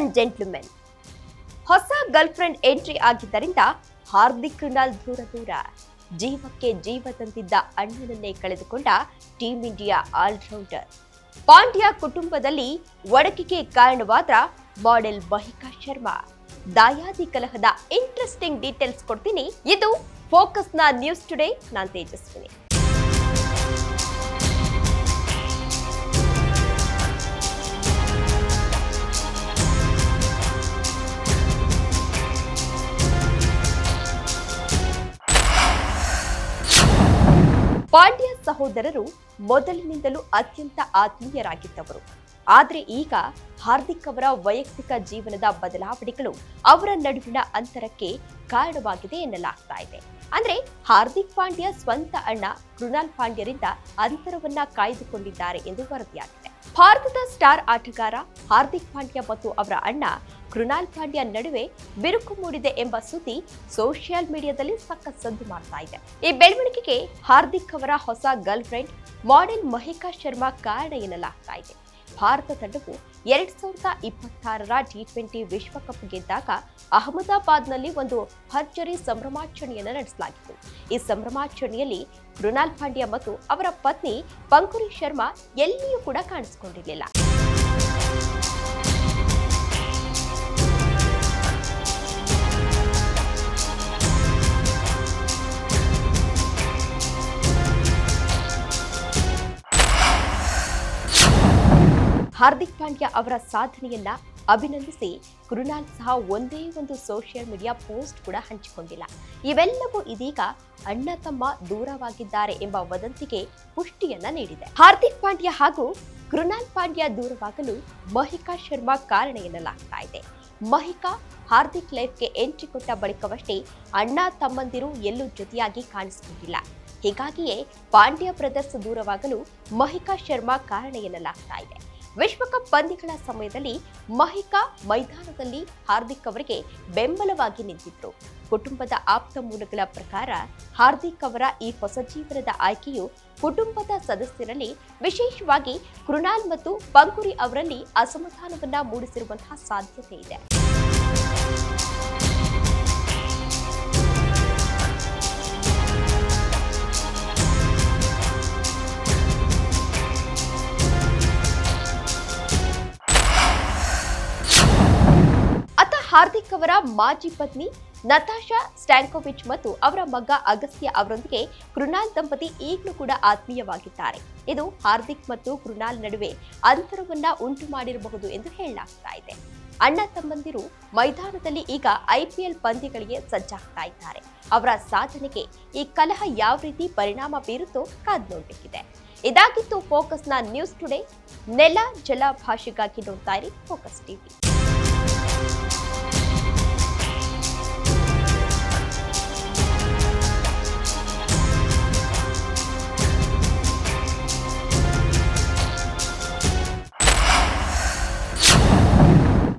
And gentlemen, ಹೊಸ girl friend entry ಆಗಿದ್ದರಿಂದ ಹಾರ್ದಿಕ್ ಕೃಣಾಲ್ ದೂರ. ಜೀವಕ್ಕೆ ಜೀವ ತಂದಿದ್ದ ಅಣ್ಣನನ್ನೇ ಕಳೆದುಕೊಂಡ ಟೀಂ ಇಂಡಿಯಾ ಆಲ್ರೌಂಡರ್. ಪಾಂಡ್ಯ ಕುಟುಂಬದಲ್ಲಿ ಒಡಕಿಗೆ ಕಾರಣವಾದ ಮಾಡೆಲ್ ಮಹಿಕಾ ಶರ್ಮಾ. ದಾಯಾದಿ ಕಲಹದ ಇಂಟ್ರೆಸ್ಟಿಂಗ್ ಡೀಟೇಲ್ಸ್ ಕೊಡ್ತೀನಿ. ಇದು ಫೋಕಸ್ನ ನ್ಯೂಸ್ ಟುಡೇ. ನಾನು ತೇಜಸ್ವಿನಿ. ಪಾಂಡ್ಯ ಸಹೋದರರು ಮೊದಲಿನಿಂದಲೂ ಅತ್ಯಂತ ಆತ್ಮೀಯರಾಗಿದ್ದವರು. ಆದರೆ ಈಗ ಹಾರ್ದಿಕ್ ಅವರ ವೈಯಕ್ತಿಕ ಜೀವನದ ಬದಲಾವಣೆಗಳು ಅವರ ನಡುವಿನ ಅಂತರಕ್ಕೆ ಕಾರಣವಾಗಿದೆ ಎನ್ನಲಾಗ್ತಾ ಇದೆ. ಅಂದ್ರೆ ಹಾರ್ದಿಕ್ ಪಾಂಡ್ಯ ಸ್ವಂತ ಅಣ್ಣ ಕೃಣಾಲ್ ಪಾಂಡ್ಯರಿಂದ ಅಂತರವನ್ನ ಕಾಯ್ದುಕೊಂಡಿದ್ದಾರೆ ಎಂದು ವರದಿಯಾಗಿದೆ. ಭಾರತದ ಸ್ಟಾರ್ ಆಟಗಾರ ಹಾರ್ದಿಕ್ ಪಾಂಡ್ಯ ಮತ್ತು ಅವರ ಅಣ್ಣ ಕೃಣಾಲ್ ಪಾಂಡ್ಯ ನಡುವೆ ಬಿರುಕು ಮೂಡಿದೆ ಎಂಬ ಸುದ್ದಿ ಸೋಷಿಯಲ್ ಮೀಡಿಯಾದಲ್ಲಿ ಸಖತ್ ಸದ್ದು ಮಾಡ್ತಾ ಇದೆ. ಈ ಬೆಳವಣಿಗೆಗೆ ಹಾರ್ದಿಕ್ ಅವರ ಹೊಸ ಗರ್ಲ್ ಫ್ರೆಂಡ್ ಮಾಡೆಲ್ ಮಹಿಕಾ ಶರ್ಮಾ ಕಾರಣ ಎನ್ನಲಾಗ್ತಾ ಇದೆ. ಭಾರತ ತಂಡವು 2026ರ T20 ವಿಶ್ವಕಪ್ ಗೆದ್ದಾಗ ಅಹಮದಾಬಾದ್ನಲ್ಲಿ ಒಂದು ಭರ್ಜರಿ ಸಂಭ್ರಮಾಚರಣೆಯನ್ನು ನಡೆಸಲಾಗಿತ್ತು. ಈ ಸಂಭ್ರಮಾಚರಣೆಯಲ್ಲಿ ಕೃಣಾಲ್ ಪಾಂಡ್ಯ ಮತ್ತು ಅವರ ಪತ್ನಿ ಪಂಕುರಿ ಶರ್ಮಾ ಎಲ್ಲಿಯೂ ಕೂಡ ಕಾಣಿಸಿಕೊಂಡಿರಲಿಲ್ಲ. ಹಾರ್ದಿಕ್ ಪಾಂಡ್ಯ ಅವರ ಸಾಧನೆಯನ್ನ ಅಭಿನಂದಿಸಿ ಕೃಣಾಲ್ ಸಹ ಒಂದೇ ಒಂದು ಸೋಷಿಯಲ್ ಮೀಡಿಯಾ ಪೋಸ್ಟ್ ಕೂಡ ಹಂಚಿಕೊಂಡಿಲ್ಲ. ಇವೆಲ್ಲವೂ ಇದೀಗ ಅಣ್ಣ ತಮ್ಮ ದೂರವಾಗಿದ್ದಾರೆ ಎಂಬ ವದಂತಿಗೆ ಪುಷ್ಟಿಯನ್ನ ನೀಡಿದೆ. ಹಾರ್ದಿಕ್ ಪಾಂಡ್ಯ ಹಾಗೂ ಕೃಣಾಲ್ ಪಾಂಡ್ಯ ದೂರವಾಗಲು ಮಹಿಕಾ ಶರ್ಮಾ ಕಾರಣ ಎನ್ನಲಾಗ್ತಾ ಇದೆ. ಮಹಿಕಾ ಹಾರ್ದಿಕ್ ಲೈಫ್ಗೆ ಎಂಟ್ರಿ ಕೊಟ್ಟ ಬಳಿಕವಷ್ಟೇ ಅಣ್ಣ ತಮ್ಮಂದಿರು ಎಲ್ಲೂ ಜೊತೆಯಾಗಿ ಕಾಣಿಸಿಕೊಂಡಿಲ್ಲ. ಹೀಗಾಗಿಯೇ ಪಾಂಡ್ಯ ಬ್ರದರ್ಸ್ ದೂರವಾಗಲು ಮಹಿಕಾ ಶರ್ಮಾ ಕಾರಣ ಎನ್ನಲಾಗ್ತಾ ಇದೆ. ವಿಶ್ವಕಪ್ ಪಂದ್ಯಗಳ ಸಮಯದಲ್ಲಿ ಮಹಿಕಾ ಮೈದಾನದಲ್ಲಿ ಹಾರ್ದಿಕ್ ಅವರಿಗೆ ಬೆಂಬಲವಾಗಿ ನಿಂತಿದ್ರು. ಕುಟುಂಬದ ಆಪ್ತ ಮೂಲಗಳ ಪ್ರಕಾರ ಹಾರ್ದಿಕ್ ಅವರ ಈ ಹೊಸ ಜೀವನದ ಆಯ್ಕೆಯು ಕುಟುಂಬದ ಸದಸ್ಯರಲ್ಲಿ, ವಿಶೇಷವಾಗಿ ಕೃಣಾಲ್ ಮತ್ತು ಪಂಕುರಿ ಅವರಲ್ಲಿ ಅಸಮಾಧಾನವನ್ನ ಮೂಡಿಸಿರುವಂತಹ ಸಾಧ್ಯತೆ ಇದೆ. ಹಾರ್ದಿಕ್ ಅವರ ಮಾಜಿ ಪತ್ನಿ ನತಾಶಾ ಸ್ಟ್ಯಾಂಕೋವಿಚ್ ಮತ್ತು ಅವರ ಮಗ ಅಗಸ್ತ್ಯ ಅವರೊಂದಿಗೆ ಕೃಣಾಲ್ ದಂಪತಿ ಈಗಲೂ ಕೂಡ ಆತ್ಮೀಯವಾಗಿದ್ದಾರೆ. ಇದು ಹಾರ್ದಿಕ್ ಮತ್ತು ಕೃಣಾಲ್ ನಡುವೆ ಅಂತರವನ್ನ ಉಂಟು ಮಾಡಿರಬಹುದು ಎಂದು ಹೇಳಲಾಗ್ತಾ ಇದೆ. ಅಣ್ಣ ತಮ್ಮಂದಿರು ಮೈದಾನದಲ್ಲಿ ಈಗ IPL ಪಂದ್ಯಗಳಿಗೆ ಸಜ್ಜಾಗ್ತಾ ಇದ್ದಾರೆ. ಅವರ ಸಾಧನೆಗೆ ಈ ಕಲಹ ಯಾವ ರೀತಿ ಪರಿಣಾಮ ಬೀರುತ್ತೋ ಕಾದ್ ನೋಡಬೇಕಿದೆ. ಇದಾಗಿತ್ತು ಫೋಕಸ್ನ ನ್ಯೂಸ್ ಟುಡೇ. ನೆಲ ಜಲ ಭಾಷೆಗಾಗಿ ನೋಡ್ತಾ ಇರಿ ಫೋಕಸ್ ಟಿವಿ.